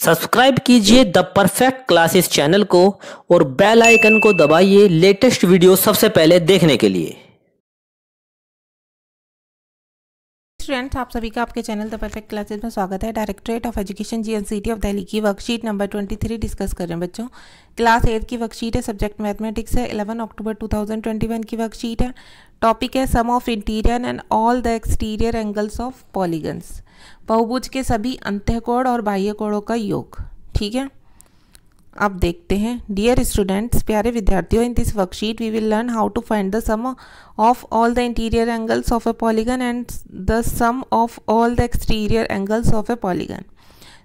Subscribe कीजिए the perfect classes channel को और बेल आइकन को दबाइए लेटेस्ट वीडियो सबसे पहले देखने के लिए। स्टूडेंट्स, आप सभी का आपके चैनल द परफेक्ट क्लासेस में स्वागत है। Directorate of education GNCT of Delhi की वर्कशीट नंबर 23 डिस्कस कर रहे हैं बच्चों। क्लास 8 की वर्कशीट है, सब्जेक्ट मैथमेटिक्स है, 11 अक्टूबर 2021 की वर्कशीट है। टॉपिक है sum of interior and all the exterior angles of polygons, बहुभुज के सभी अंतःकोण और बाह्य कोणों का योग। ठीक है, अब देखते हैं। डियर स्टूडेंट्स, प्यारे विद्यार्थियों, in this worksheet we will learn how to find the sum of all the interior angles of a polygon and the sum of all the exterior angles of a polygon.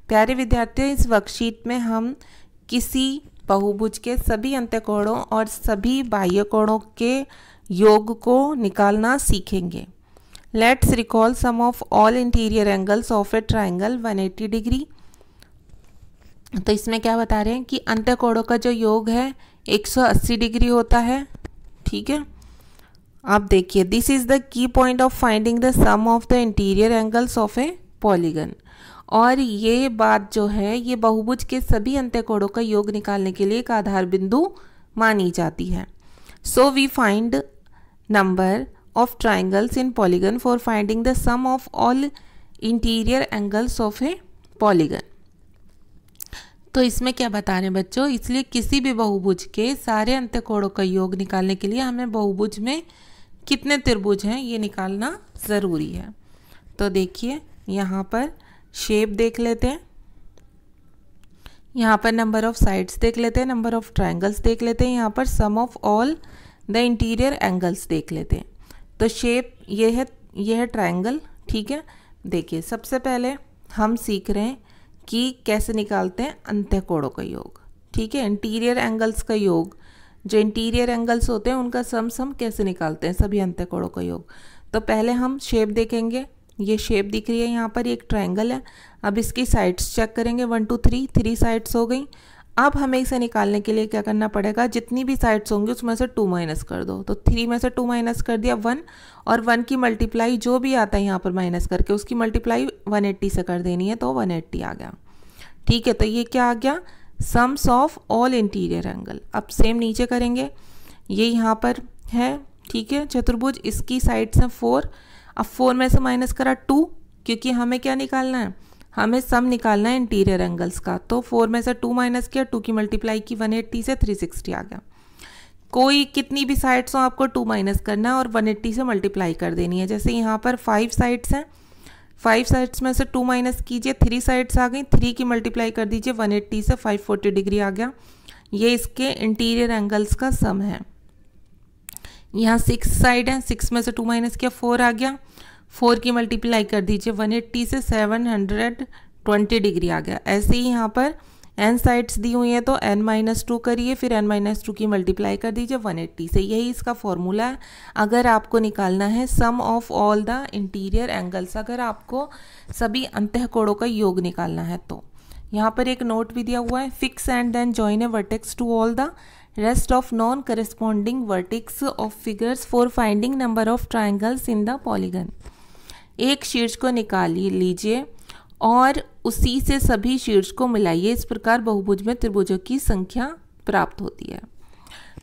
प्यारे विद्यार्थियों, इस worksheet में हम किसी बहुभुज के सभी अंतःकोणों और सभी बाह्य कोणों के योग को निकालना सीखेंगे। Let's recall sum of all interior angles of a triangle 180 degree. तो इसमें क्या बता रहे हैं कि अंतःकोणों का जो योग है 180 डिग्री होता है। ठीक है, आप देखिए, this is the key point of finding the sum of the interior angles of a polygon. और ये बात जो है, ये बहुभुज के सभी अंतःकोणों का योग निकालने के लिए एक आधार बिंदु मानी जाती है। So we find number of triangles in polygon for finding the sum of all interior angles of a polygon. तो इसमें क्या बता रहे हैं बच्चों, इसलिए किसी भी बहुभुज के सारे अंतःकोणों का योग निकालने के लिए हमें बहुभुज में कितने त्रिभुज हैं ये निकालना ज़रूरी है। तो देखिए, यहाँ पर शेप देख लेते हैं, यहाँ पर नंबर ऑफ साइड्स देख लेते हैं, नंबर ऑफ ट्रायंगल्स देख लेते हैं, यहाँ पर sum of all the interior angles देख लेते हैं। तो शेप ये है ट्रायंगल। ठीक है, देखिए, सबसे पहले हम सीख रहे हैं कि कैसे निकालते हैं अंतःकोणों का योग। ठीक है, इंटीरियर एंगल्स का योग, जो इंटीरियर एंगल्स होते हैं उनका सम कैसे निकालते हैं सभी अंतःकोणों का योग। तो पहले हम शेप देखेंगे। ये शेप दिख रही है यहाँ पर, एक ट्रायंगल है। अब इसकी साइड्स चेक करेंगे, 1 2 3 साइड्स हो गई। अब हमें इसे निकालने के लिए क्या करना पड़ेगा, जितनी भी साइड्स होंगी उसमें से 2 माइनस कर दो। तो 3 में से 2 माइनस कर दिया 1, और 1 की मल्टीप्लाई जो भी आता है यहाँ पर माइनस करके उसकी मल्टीप्लाई 180 से कर देनी है, तो 180 आ गया। ठीक है, तो ये क्या आ गया, sums of all interior angle. अब सेम नीचे करेंगे, ये यहाँ पर है। ठीक है, चतुर्भुज, इसकी साइड्स हैं 4। अब 4 में से माइनस करा 2, क्योंकि हमें क्या निकालना है, हमें सम निकालना है इंटीरियर एंगल्स का। तो 4 में से 2 माइनस किया, 2 की मल्टीप्लाई की 180 से 360 आ गया। कोई कितनी भी साइड्स हो आपको 2 माइनस करना है और 180 से मल्टीप्लाई कर देनी है। जैसे यहाँ पर 5 साइड्स हैं, 5 साइड्स में से 2 माइनस कीजिए, 3 साइड्स आ गई, 3 की मल्टीप्लाई कर दीजिए 180 से 540 डिग्री आ गया। ये इसके इंटीरियर एंगल्स का सम है। यहाँ 6 साइड है, 6 में से 2 माइनस किया, 4 आ गया, 4 की मल्टीप्लाई कर दीजिए 180 से 720 डिग्री आ गया। ऐसे ही यहाँ पर n साइड्स दी हुई हैं, तो n-2 करिए, फिर n-2 की मल्टीप्लाई कर दीजिए 180 से। यही इसका फॉर्मूला है अगर आपको निकालना है sum of all the interior angles, अगर आपको सभी अंतःकोणों का योग निकालना है। तो यहाँ पर एक नोट भी दिया हुआ है, fix and then join a vertex to all the rest of non corresponding vertex of figures for finding number of triangles in the polygon. एक शीर्ष को निकाल लीजिए और उसी से सभी शीर्ष को मिलाइए, इस प्रकार बहुभुज में त्रिभुजों की संख्या प्राप्त होती है।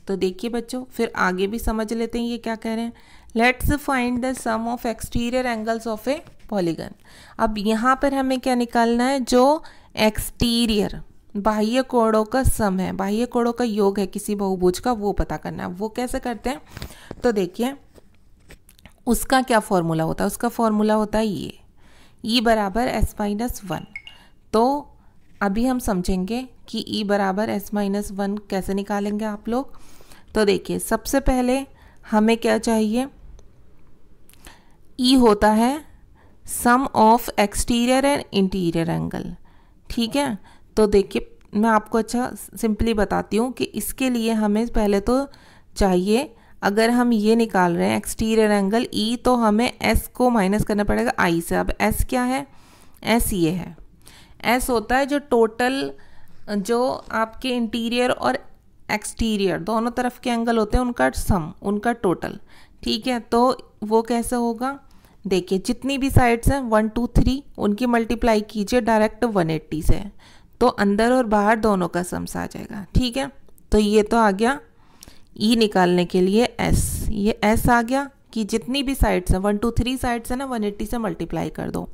तो देखिए बच्चों, फिर आगे भी समझ लेते हैं ये क्या कह रहे हैं। Let's find the sum of exterior angles of a polygon. अब यहाँ पर हमें क्या निकालना है, जो एक्सटीरियर बाह्य कोणों का सम है, बाह्य कोणों का योग है किसी बहुभुज का, वो पता करना है। वो कैसे करते हैं, तो देखिए उसका क्या फॉर्मूला होता है। उसका फॉर्मूला होता है ये, E बराबर s-1। तो अभी हम समझेंगे कि E बराबर s-1 कैसे निकालेंगे आप लोग। तो देखिए, सबसे पहले हमें क्या चाहिए, E होता है sum of exterior and interior angle. ठीक है, तो देखिए मैं आपको अच्छा सिंपली बताती हूँ कि इसके लिए हमें पहले तो चाहिए, अगर हम ये निकाल रहे हैं एक्सटीरियर एंगल E, तो हमें S को माइनस करना पड़ेगा I से। अब S क्या है, S ये है, S होता है जो टोटल, जो आपके इंटीरियर और एक्सटीरियर दोनों तरफ के एंगल होते हैं उनका सम, उनका टोटल। ठीक है, तो वो कैसे होगा, देखिए जितनी भी साइड्स हैं 1 2 3 उनकी मल्टीप्लाई कीजिए डायरेक्ट 180 से, तो अंदर और बाहर दोनों का सम्स आ जाएगा। ठीक है, तो ये तो आ गया ई निकालने के लिए एस, ये एस आ गया कि जितनी भी साइड्स हैं 1 2 3 साइड्स है ना 180 से मल्टीप्लाई कर दो।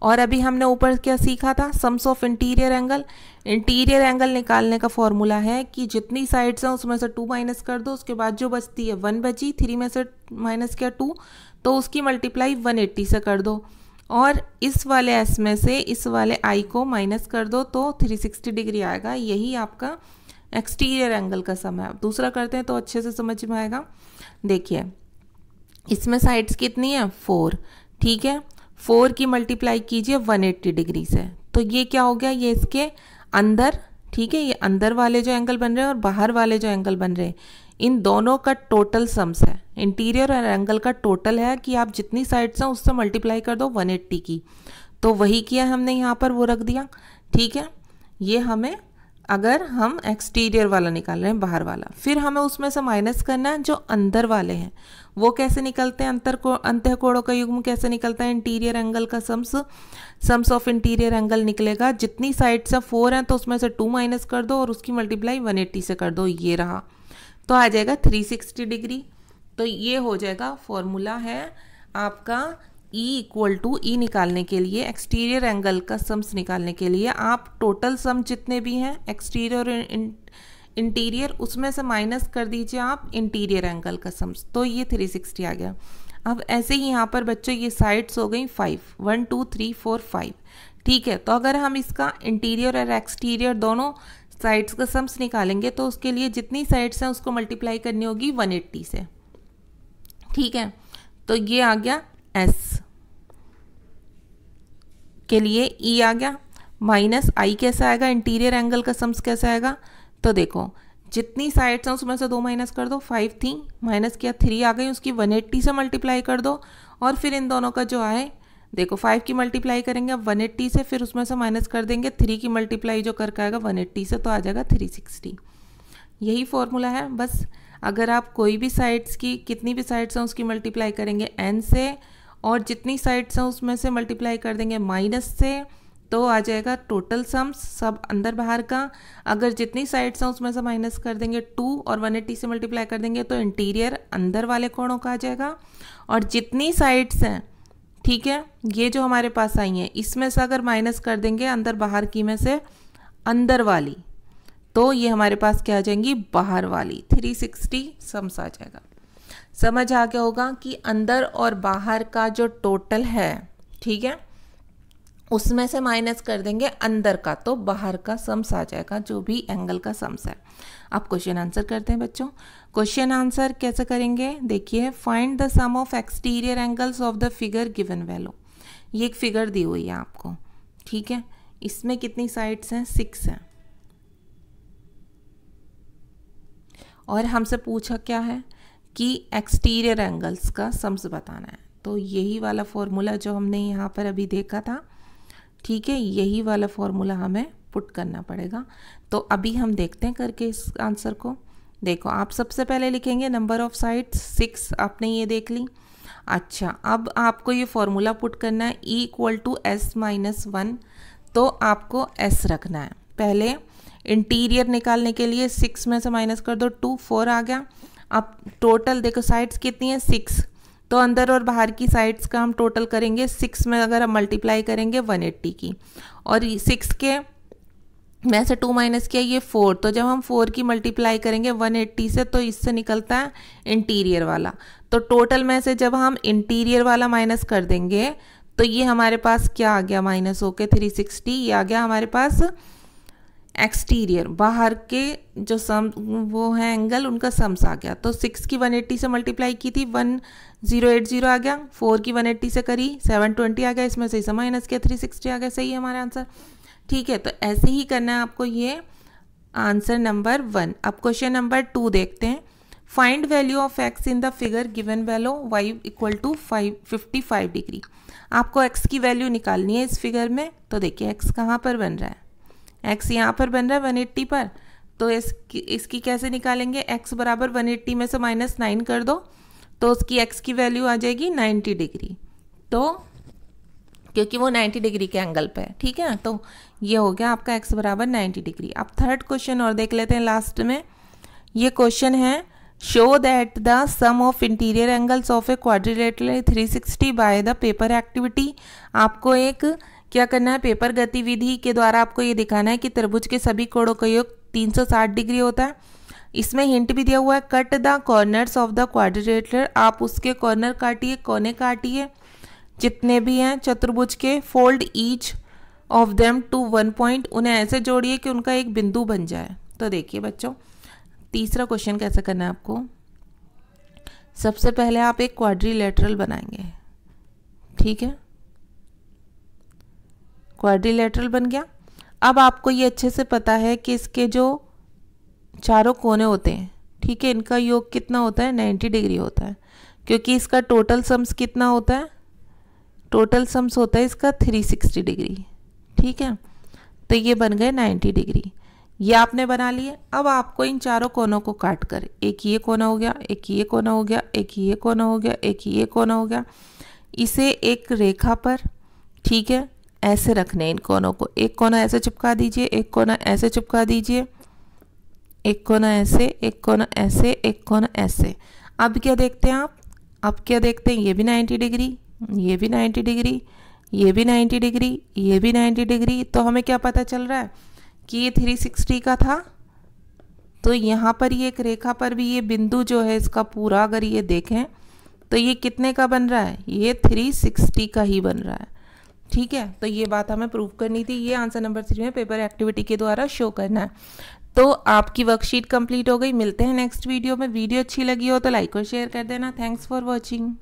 और अभी हमने ऊपर क्या सीखा था, sums of interior angle. Interior angle निकालने का फॉर्मूला है कि जितनी साइड्स हैं उसमें से 2 माइनस कर दो, उसके बाद जो बचती है 1 बची, 3 में से माइनस किया 2, तो उसकी मल्टीप्लाई 180 से कर दो। और इस वाले एस में से इस वाले आई को माइनस कर दो तो 360 डिग्री आएगा। यही आपका एक्सटीरियर एंगल का सम है। दूसरा करते हैं तो अच्छे से समझ में आएगा। देखिए इसमें साइड्स कितनी है 4, ठीक है, 4 की मल्टीप्लाई कीजिए 180 डिग्री से, तो ये क्या हो गया, ये इसके अंदर, ठीक है, ये अंदर वाले जो एंगल बन रहे हैं और बाहर वाले जो एंगल बन रहे हैं इन दोनों का टोटल सम्स है। इंटीरियर और एंगल का टोटल है कि आप जितनी साइड्स हैं उससे मल्टीप्लाई कर दो 180 की, तो वही किया हमने यहाँ पर, वो रख दिया। ठीक है, ये हमें अगर हम एक्सटीरियर वाला निकाल रहे हैं बाहर वाला, फिर हमें उसमें से माइनस करना है जो अंदर वाले हैं। वो कैसे निकलते हैं, अंतःकोणों का युग्म कैसे निकलता है, इंटीरियर एंगल का सम्स ऑफ इंटीरियर एंगल निकलेगा। जितनी साइड्स है 4 हैं तो उसमें से 2 माइनस कर दो और उसकी मल्टीप्लाई 180 से कर दो, ये रहा, तो आ जाएगा 360 डिग्री। तो ये हो जाएगा फॉर्मूला है आपका E इक्वल टू ई निकालने के लिए, एक्सटीरियर एंगल का सम्स निकालने के लिए आप टोटल सम जितने भी हैं एक्सटीरियर और इंटीरियर उसमें से माइनस कर दीजिए आप इंटीरियर एंगल का सम्स, तो ये 360 आ गया। अब ऐसे ही यहाँ पर बच्चों ये साइड्स हो गई 5, 1 2 3 4 5, ठीक है। तो अगर हम इसका इंटीरियर और एक्सटीरियर दोनों साइड्स का सम्स निकालेंगे तो उसके लिए जितनी साइड्स हैं उसको मल्टीप्लाई करनी होगी 180 से, ठीक है। तो ये आ गया एस के लिए ई आ गया, माइनस आई कैसे आएगा, इंटीरियर एंगल का सम्स कैसे आएगा, तो देखो जितनी साइड्स हैं उसमें से 2 माइनस कर दो, 5 थी, माइनस किया 3 आ गई, उसकी 180 से मल्टीप्लाई कर दो और फिर इन दोनों का जो आए, देखो 5 की मल्टीप्लाई करेंगे अब 180 से, फिर उसमें से माइनस कर देंगे 3 की मल्टीप्लाई जो करके आएगा 180 से, तो आ जाएगा 360। यही फॉर्मूला है। बस अगर आप कोई भी साइड्स की, कितनी भी साइड्स हैं उसकी मल्टीप्लाई करेंगे n से और जितनी साइड्स हैं उसमें से मल्टीप्लाई कर देंगे माइनस से, तो आ जाएगा टोटल सम्स सब अंदर बाहर का। अगर जितनी साइड्स हैं उसमें से माइनस कर देंगे 2 और 180 से मल्टीप्लाई कर देंगे तो इंटीरियर अंदर वाले कोणों का आ जाएगा। और जितनी साइड्स हैं, ठीक है, ये जो हमारे पास आई हैं इसमें से अगर माइनस कर देंगे अंदर बाहर की में से अंदर वाली, तो ये हमारे पास क्या आ जाएंगी, बाहर वाली। 360 सम्स आ जाएगा। समझ आ गया होगा कि अंदर और बाहर का जो टोटल है, ठीक है, उसमें से माइनस कर देंगे अंदर का, तो बाहर का सम्स आ जाएगा जो भी एंगल का सम्स है। अब क्वेश्चन आंसर करते हैं बच्चों। क्वेश्चन आंसर कैसे करेंगे, देखिए, find the sum of exterior angles of the figure given value. ये एक फिगर दी हुई है आपको, ठीक है, इसमें कितनी साइड्स हैं, 6 हैं, और हमसे पूछा क्या है कि एक्सटीरियर एंगल्स का सम्स बताना है। तो यही वाला फॉर्मूला जो हमने यहाँ पर अभी देखा था, ठीक है, यही वाला फॉर्मूला हमें पुट करना पड़ेगा। तो अभी हम देखते हैं करके इस आंसर को। देखो, आप सबसे पहले लिखेंगे नंबर ऑफ साइड्स 6, आपने ये देख ली। अच्छा, अब आपको ये फॉर्मूला पुट करना है E equal to S minus 1, तो आपको S रखना है। पहले इंटीरियर निकालने के लिए 6 में से माइनस कर दो 2, 4 आ गया। अब टोटल देखो साइड्स कितनी है 6, तो अंदर और बाहर की साइड्स का हम टोटल करेंगे 6 में अगर हम मल्टीप्लाई करेंगे 180 की, और 6 के में से 2 माइनस किया ये 4, तो जब हम 4 की मल्टीप्लाई करेंगे 180 से तो इससे निकलता है इंटीरियर वाला। तो टोटल में से जब हम इंटीरियर वाला माइनस कर देंगे तो ये हमारे पास क्या आ गया, माइनस होके 360, ये आ गया हमारे पास एक्सटीरियर, बाहर के जो सम वो है एंगल उनका सम्स आ गया। तो 6 की 180 से मल्टीप्लाई की थी 1080 आ गया, 4 की 180 से करी 720 आ गया, इसमें से इसे माइनस किया 360 आ गया। सही है हमारा आंसर, ठीक है। तो ऐसे ही करना है आपको, ये आंसर नंबर 1। अब क्वेश्चन नंबर 2 देखते हैं। Find value of x in the figure given value y equal to 55 degree. आपको x की वैल्यू निकालनी है इस फिगर में। तो देखिए x कहाँ पर बन रहा है, x यहाँ पर बन रहा है 180 पर, तो इसकी कैसे निकालेंगे, x बराबर 180 में से -9 कर दो तो उसकी x की वैल्यू आ जाएगी 90 डिग्री। तो क्योंकि वो 90 डिग्री के एंगल पे है। ठीक है, तो ये हो गया आपका x बराबर 90 डिग्री। अब थर्ड क्वेश्चन और देख लेते हैं लास्ट में। ये क्वेश्चन है show that the sum of interior angles of a quadrilateral 360 by the paper activity. आपको एक क्या करना है, पेपर गतिविधि के द्वारा आपको ये दिखाना है कि त्रिभुज के सभी कोणों का योग 360 डिग्री होता है। इसमें हिंट भी दिया हुआ है, cut the corners of the quadrilateral. आप उसके कॉर्नर काटिए, कोने काटिए जितने भी हैं चतुर्भुज के। Fold each of them to 1 point, उन्हें ऐसे जोड़िए कि उनका एक बिंदु बन जाए। तो देखिए बच्चों, तीसरा क्वेश्चन कैसे करना है आपको। सबसे पहले आप एक क्वाड्रिलेटरल बनाएंगे। ठीक है, क्वाड्रिलेटरल बन गया। अब आपको ये अच्छे से पता है कि इसके जो चारों कोने होते हैं, ठीक है, इनका योग कितना होता है, 90 डिग्री होता है। क्योंकि इसका टोटल सम्स कितना होता है, टोटल सम्स होता है इसका 360 डिग्री। ठीक है, तो ये बन गए 90 डिग्री। ये आपने बना लिए। अब आपको इन चारों कोनों को काट कर, एक ये कोना हो गया, एक ये कोना हो गया, एक ये कोना हो गया, एक ये कोना हो गया, इसे एक रेखा पर, ठीक है, ऐसे रखने इन कोनों को। एक कोना ऐसे चिपका दीजिए, एक कोना ऐसे चिपका दीजिए, एक कोना ऐसे, एक कोना ऐसे, एक कोना ऐसे। अब क्या देखते हैं आप, अब क्या देखते हैं, ये भी 90 डिग्री, ये भी 90 डिग्री, ये भी 90 डिग्री, ये भी 90 डिग्री। तो हमें क्या पता चल रहा है कि ये 360 का था। तो यहाँ पर ये एक रेखा पर भी ये बिंदु जो है इसका पूरा अगर ये देखें तो ये कितने का बन रहा है, ये 360 का ही बन रहा है। ठीक है, तो ये बात हमें प्रूव करनी थी। ये आंसर नंबर 3 में पेपर एक्टिविटी के द्वारा शो करना है। तो आपकी वर्कशीट कंप्लीट हो गई। मिलते हैं नेक्स्ट वीडियो में। वीडियो अच्छी लगी हो तो लाइक और शेयर कर देना। Thanks for watching.